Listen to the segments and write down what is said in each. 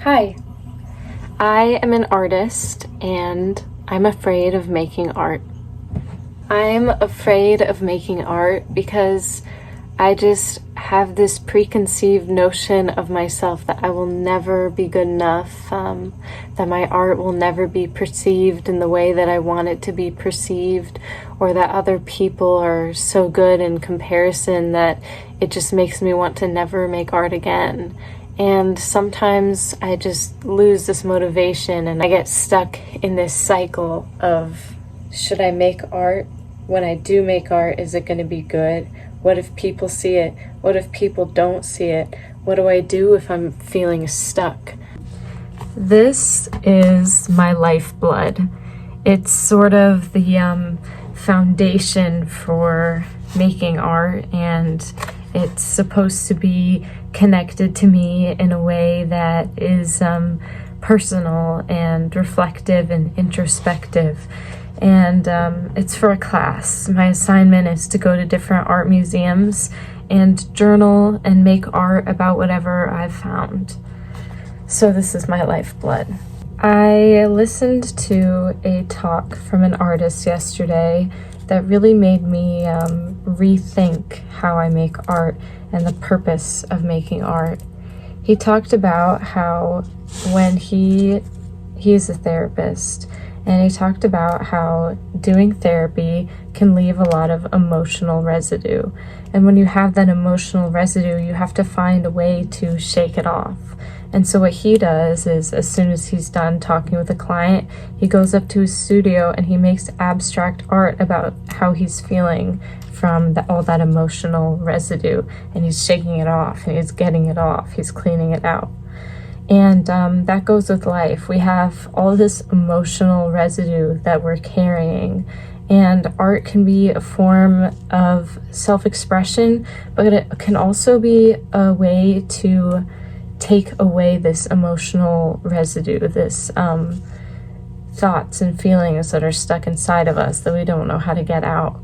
Hi, I am an artist and I'm afraid of making art. I'm afraid of making art because I just have this preconceived notion of myself that I will never be good enough, that my art will never be perceived in the way that I want it to be perceived, or that other people are so good in comparison that it just makes me want to never make art again. And sometimes I just lose this motivation and I get stuck in this cycle of, should I make art? When I do make art, is it going to be good? What if people see it? What if people don't see it? What do I do if I'm feeling stuck? This is my lifeblood. It's sort of the foundation for making art, and it's supposed to be connected to me in a way that is personal and reflective and introspective. And it's for a class. My assignment is to go to different art museums and journal and make art about whatever I've found. So this is my lifeblood. I listened to a talk from an artist yesterday that really made me rethink how I make art and the purpose of making art. He talked about how when he's a therapist, and he talked about how doing therapy can leave a lot of emotional residue. And when you have that emotional residue, you have to find a way to shake it off. And so what he does is, as soon as he's done talking with a client, he goes up to his studio and he makes abstract art about how he's feeling from all that emotional residue. And he's shaking it off, and he's getting it off, he's cleaning it out. And that goes with life. We have all this emotional residue that we're carrying, and art can be a form of self-expression, but it can also be a way to take away this emotional residue, this thoughts and feelings that are stuck inside of us that we don't know how to get out.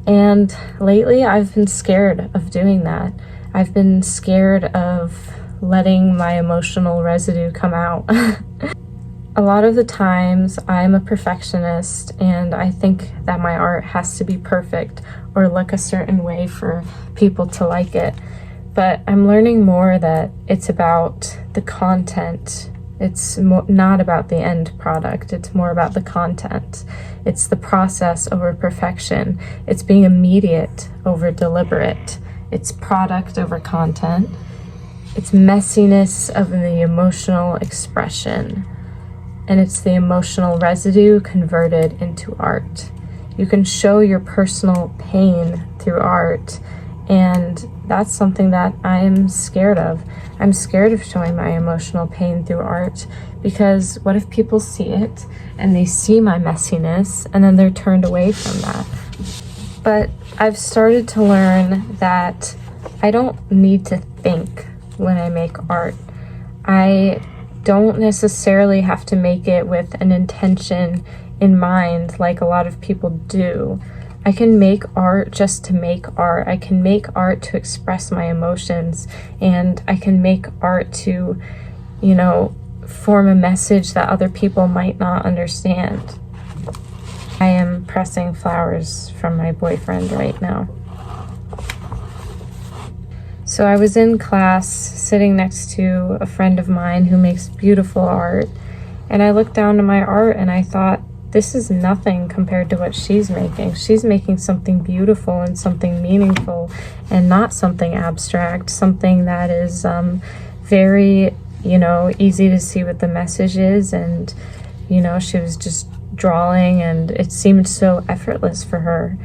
And lately I've been scared of doing that. I've been scared of letting my emotional residue come out. A lot of the times I'm a perfectionist, and I think that my art has to be perfect or look a certain way for people to like it. But I'm learning more that it's about the content. It's not about the end product. It's more about the content. It's the process over perfection. It's being immediate over deliberate. It's product over content. It's messiness of the emotional expression, and it's the emotional residue converted into art. You can show your personal pain through art, and that's something that I'm scared of. I'm scared of showing my emotional pain through art, because what if people see it and they see my messiness and then they're turned away from that? But I've started to learn that I don't need to think when I make art. I don't necessarily have to make it with an intention in mind like a lot of people do. I can make art just to make art. I can make art to express my emotions, and I can make art to, form a message that other people might not understand. I am pressing flowers from my boyfriend right now. So I was in class sitting next to a friend of mine who makes beautiful art, and I looked down to my art and I thought, this is nothing compared to what she's making. She's making something beautiful and something meaningful, and not something abstract, something that is very, easy to see what the message is. And, she was just drawing, and it seemed so effortless for her.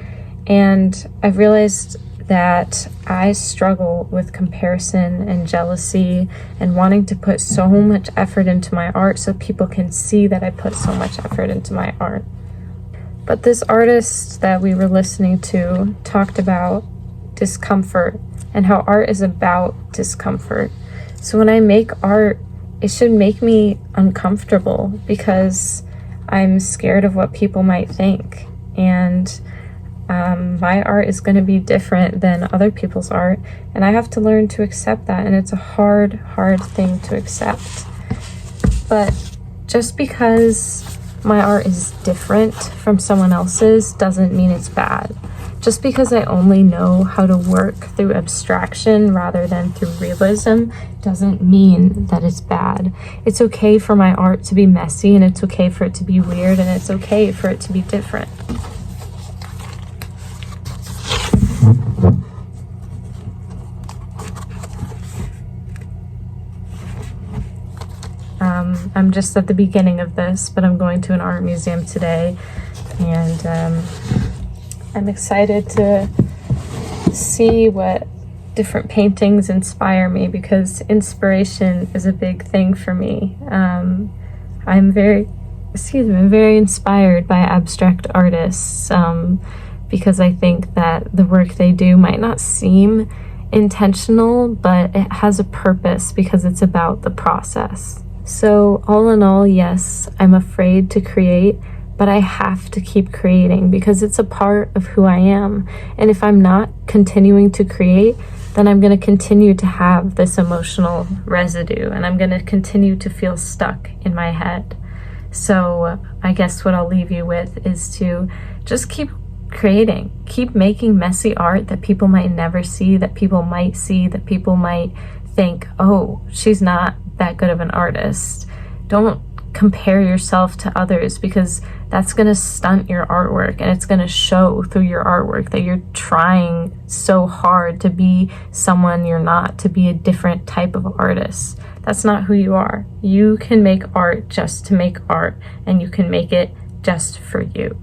And I realized that I struggle with comparison and jealousy and wanting to put so much effort into my art so people can see that I put so much effort into my art. But this artist that we were listening to talked about discomfort and how art is about discomfort. So when I make art, it should make me uncomfortable because I'm scared of what people might think. And my art is going to be different than other people's art, and I have to learn to accept that, and it's a hard thing to accept. But just because my art is different from someone else's doesn't mean it's bad. Just because I only know how to work through abstraction rather than through realism doesn't mean that it's bad. It's okay for my art to be messy, and it's okay for it to be weird, and it's okay for it to be different. I'm just at the beginning of this, but I'm going to an art museum today, and I'm excited to see what different paintings inspire me, because inspiration is a big thing for me. I'm very inspired by abstract artists, because I think that the work they do might not seem intentional, but it has a purpose because it's about the process. So all in all, yes, I'm afraid to create, but I have to keep creating because it's a part of who I am. And if I'm not continuing to create, then I'm going to continue to have this emotional residue, and I'm going to continue to feel stuck in my head. So I guess what I'll leave you with is to just keep creating, keep making messy art that people might never see, that people might see, that people might think, oh, she's not that good of an artist. Don't compare yourself to others, because that's going to stunt your artwork, and it's going to show through your artwork that you're trying so hard to be someone you're not, to be a different type of artist. That's not who you are. You can make art just to make art, and you can make it just for you.